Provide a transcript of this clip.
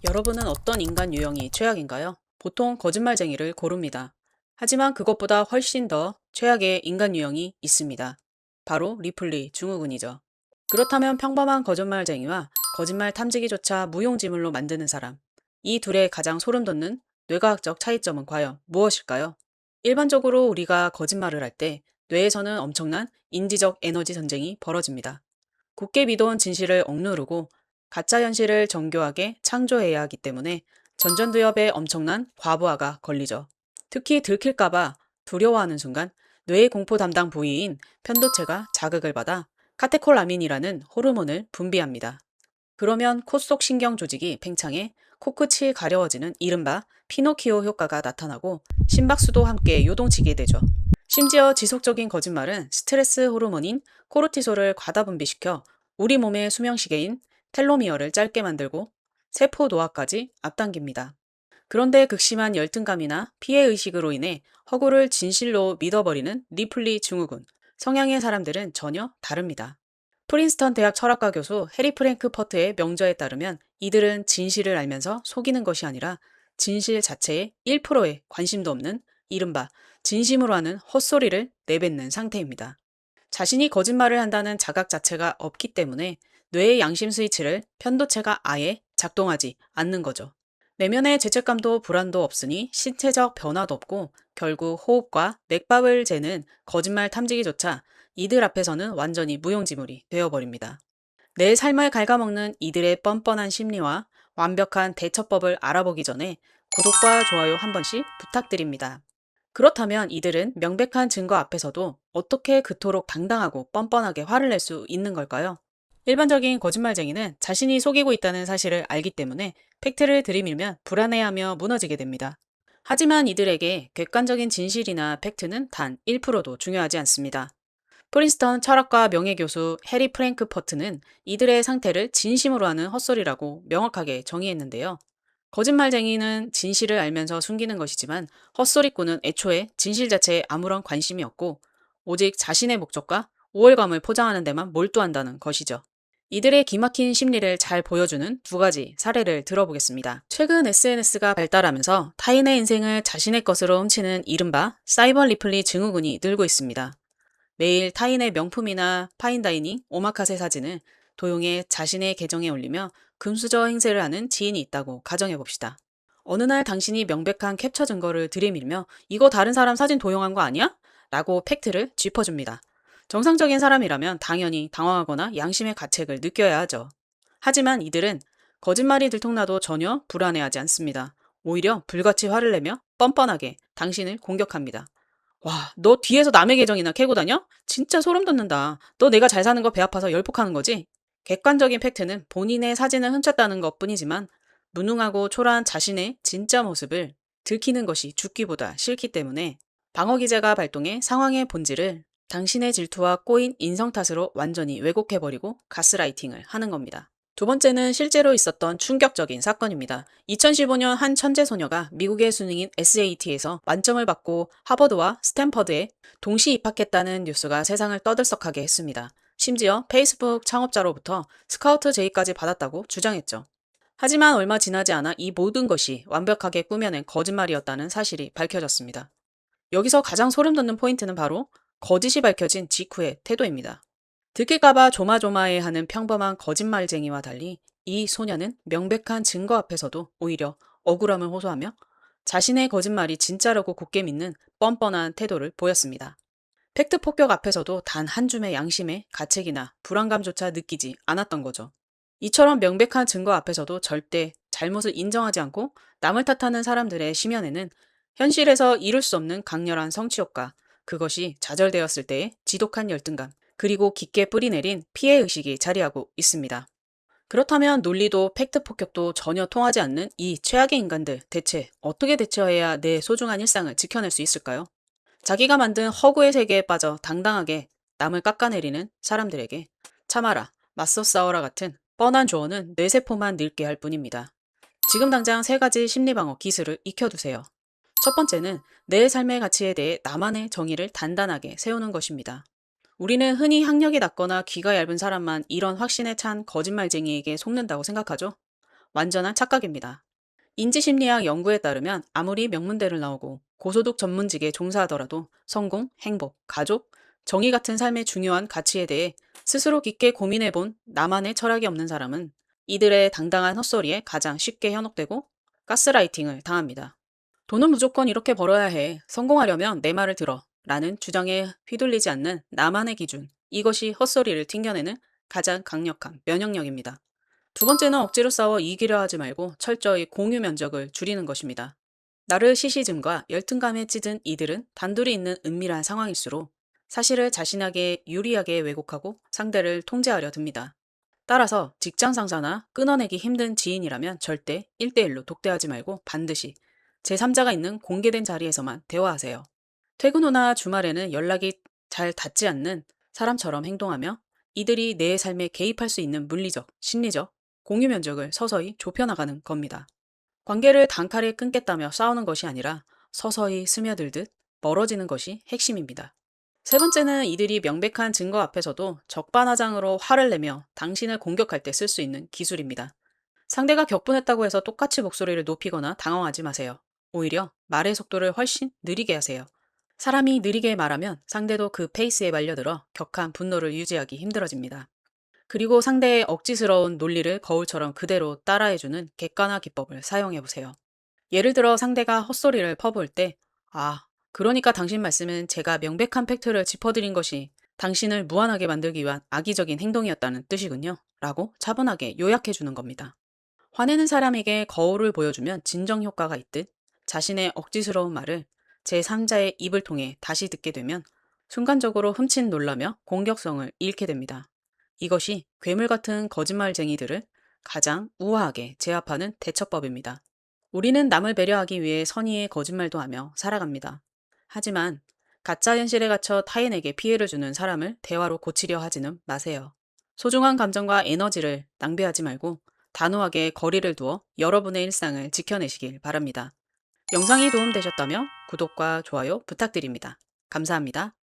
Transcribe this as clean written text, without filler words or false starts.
여러분은 어떤 인간 유형이 최악인가요? 보통 거짓말쟁이를 고릅니다. 하지만 그것보다 훨씬 더 최악의 인간 유형이 있습니다. 바로 리플리 증후군이죠. 그렇다면 평범한 거짓말쟁이와 거짓말 탐지기조차 무용지물로 만드는 사람. 이 둘의 가장 소름 돋는 뇌과학적 차이점은 과연 무엇일까요? 일반적으로 우리가 거짓말을 할 때 뇌에서는 엄청난 인지적 에너지 전쟁이 벌어집니다. 굳게 믿어온 진실을 억누르고 가짜 현실을 정교하게 창조해야 하기 때문에 전전두엽에 엄청난 과부하가 걸리죠. 특히 들킬까봐 두려워하는 순간 뇌의 공포 담당 부위인 편도체가 자극을 받아 카테콜라민이라는 호르몬을 분비합니다. 그러면 코 속 신경 조직이 팽창해 코끝이 가려워지는 이른바 피노키오 효과가 나타나고 심박수도 함께 요동치게 되죠. 심지어 지속적인 거짓말은 스트레스 호르몬인 코르티솔을 과다 분비시켜 우리 몸의 수명시계인 텔로미어를 짧게 만들고 세포 노화까지 앞당깁니다. 그런데 극심한 열등감이나 피해의식으로 인해 허구를 진실로 믿어버리는 리플리 증후군, 성향의 사람들은 전혀 다릅니다. 프린스턴 대학 철학과 교수 해리 프랭크 퍼트의 명저에 따르면 이들은 진실을 알면서 속이는 것이 아니라 진실 자체에 1%의 관심도 없는 이른바 진심으로 하는 헛소리를 내뱉는 상태입니다. 자신이 거짓말을 한다는 자각 자체가 없기 때문에 뇌의 양심 스위치를 편도체가 아예 작동하지 않는 거죠. 내면의 죄책감도 불안도 없으니 신체적 변화도 없고 결국 호흡과 맥박을 재는 거짓말 탐지기조차 이들 앞에서는 완전히 무용지물이 되어버립니다. 내 삶을 갉아먹는 이들의 뻔뻔한 심리와 완벽한 대처법을 알아보기 전에 구독과 좋아요 한 번씩 부탁드립니다. 그렇다면 이들은 명백한 증거 앞에서도 어떻게 그토록 당당하고 뻔뻔하게 화를 낼 수 있는 걸까요? 일반적인 거짓말쟁이는 자신이 속이고 있다는 사실을 알기 때문에 팩트를 들이밀면 불안해하며 무너지게 됩니다. 하지만 이들에게 객관적인 진실이나 팩트는 단 1%도 중요하지 않습니다. 프린스턴 철학과 명예교수 해리 프랭크 퍼트는 이들의 상태를 진심으로 하는 헛소리라고 명확하게 정의했는데요. 거짓말쟁이는 진실을 알면서 숨기는 것이지만 헛소리꾼은 애초에 진실 자체에 아무런 관심이 없고 오직 자신의 목적과 우월감을 포장하는 데만 몰두한다는 것이죠. 이들의 기막힌 심리를 잘 보여주는 두 가지 사례를 들어보겠습니다. 최근 SNS가 발달하면서 타인의 인생을 자신의 것으로 훔치는 이른바 사이버 리플리 증후군이 늘고 있습니다. 매일 타인의 명품이나 파인다이닝, 오마카세 사진을 도용해 자신의 계정에 올리며 금수저 행세를 하는 지인이 있다고 가정해봅시다. 어느 날 당신이 명백한 캡처 증거를 들이밀며 이거 다른 사람 사진 도용한 거 아니야? 라고 팩트를 짚어줍니다. 정상적인 사람이라면 당연히 당황하거나 양심의 가책을 느껴야 하죠. 하지만 이들은 거짓말이 들통나도 전혀 불안해하지 않습니다. 오히려 불같이 화를 내며 뻔뻔하게 당신을 공격합니다. 와, 너 뒤에서 남의 계정이나 캐고 다녀? 진짜 소름 돋는다. 너 내가 잘 사는 거 배 아파서 열폭하는 거지? 객관적인 팩트는 본인의 사진을 훔쳤다는 것 뿐이지만 무능하고 초라한 자신의 진짜 모습을 들키는 것이 죽기보다 싫기 때문에 방어 기제가 발동해 상황의 본질을 당신의 질투와 꼬인 인성 탓으로 완전히 왜곡해버리고 가스라이팅을 하는 겁니다. 두 번째는 실제로 있었던 충격적인 사건입니다. 2015년 한 천재 소녀가 미국의 수능인 SAT에서 만점을 받고 하버드와 스탠퍼드에 동시 입학했다는 뉴스가 세상을 떠들썩하게 했습니다. 심지어 페이스북 창업자로부터 스카우트 제의까지 받았다고 주장했죠. 하지만 얼마 지나지 않아 이 모든 것이 완벽하게 꾸며낸 거짓말이었다는 사실이 밝혀졌습니다. 여기서 가장 소름 돋는 포인트는 바로 거짓이 밝혀진 직후의 태도입니다. 들킬까봐 조마조마해하는 평범한 거짓말쟁이와 달리 이 소녀는 명백한 증거 앞에서도 오히려 억울함을 호소하며 자신의 거짓말이 진짜라고 굳게 믿는 뻔뻔한 태도를 보였습니다. 팩트 폭격 앞에서도 단 한 줌의 양심의 가책이나 불안감조차 느끼지 않았던 거죠. 이처럼 명백한 증거 앞에서도 절대 잘못을 인정하지 않고 남을 탓하는 사람들의 심연에는 현실에서 이룰 수 없는 강렬한 성취욕과 그것이 좌절되었을 때의 지독한 열등감, 그리고 깊게 뿌리내린 피해의식이 자리하고 있습니다. 그렇다면 논리도 팩트 폭격도 전혀 통하지 않는 이 최악의 인간들 대체 어떻게 대처해야 내 소중한 일상을 지켜낼 수 있을까요? 자기가 만든 허구의 세계에 빠져 당당하게 남을 깎아내리는 사람들에게 참아라, 맞서 싸워라 같은 뻔한 조언은 뇌세포만 늙게 할 뿐입니다. 지금 당장 세 가지 심리방어 기술을 익혀두세요. 첫 번째는 내 삶의 가치에 대해 나만의 정의를 단단하게 세우는 것입니다. 우리는 흔히 학력이 낮거나 귀가 얇은 사람만 이런 확신에 찬 거짓말쟁이에게 속는다고 생각하죠. 완전한 착각입니다. 인지심리학 연구에 따르면 아무리 명문대를 나오고 고소득 전문직에 종사하더라도 성공, 행복, 가족, 정의 같은 삶의 중요한 가치에 대해 스스로 깊게 고민해본 나만의 철학이 없는 사람은 이들의 당당한 헛소리에 가장 쉽게 현혹되고 가스라이팅을 당합니다. 돈은 무조건 이렇게 벌어야 해. 성공하려면 내 말을 들어. 라는 주장에 휘둘리지 않는 나만의 기준. 이것이 헛소리를 튕겨내는 가장 강력한 면역력입니다. 두 번째는 억지로 싸워 이기려 하지 말고 철저히 공유 면적을 줄이는 것입니다. 나르시시즘과 열등감에 찌든 이들은 단둘이 있는 은밀한 상황일수록 사실을 자신에게 유리하게 왜곡하고 상대를 통제하려 듭니다. 따라서 직장 상사나 끊어내기 힘든 지인이라면 절대 1대1로 독대하지 말고 반드시 제3자가 있는 공개된 자리에서만 대화하세요. 퇴근 후나 주말에는 연락이 잘 닿지 않는 사람처럼 행동하며 이들이 내 삶에 개입할 수 있는 물리적, 심리적, 공유 면적을 서서히 좁혀나가는 겁니다. 관계를 단칼에 끊겠다며 싸우는 것이 아니라 서서히 스며들듯 멀어지는 것이 핵심입니다. 세 번째는 이들이 명백한 증거 앞에서도 적반하장으로 화를 내며 당신을 공격할 때 쓸 수 있는 기술입니다. 상대가 격분했다고 해서 똑같이 목소리를 높이거나 당황하지 마세요. 오히려 말의 속도를 훨씬 느리게 하세요. 사람이 느리게 말하면 상대도 그 페이스에 말려들어 격한 분노를 유지하기 힘들어집니다. 그리고 상대의 억지스러운 논리를 거울처럼 그대로 따라해주는 객관화 기법을 사용해보세요. 예를 들어 상대가 헛소리를 퍼부을 때, 아, 그러니까 당신 말씀은 제가 명백한 팩트를 짚어드린 것이 당신을 무한하게 만들기 위한 악의적인 행동이었다는 뜻이군요. 라고 차분하게 요약해주는 겁니다. 화내는 사람에게 거울을 보여주면 진정 효과가 있듯 자신의 억지스러운 말을 제3자의 입을 통해 다시 듣게 되면 순간적으로 흠칫 놀라며 공격성을 잃게 됩니다. 이것이 괴물 같은 거짓말쟁이들을 가장 우아하게 제압하는 대처법입니다. 우리는 남을 배려하기 위해 선의의 거짓말도 하며 살아갑니다. 하지만 가짜 현실에 갇혀 타인에게 피해를 주는 사람을 대화로 고치려 하지는 마세요. 소중한 감정과 에너지를 낭비하지 말고 단호하게 거리를 두어 여러분의 일상을 지켜내시길 바랍니다. 영상이 도움되셨다면 구독과 좋아요 부탁드립니다. 감사합니다.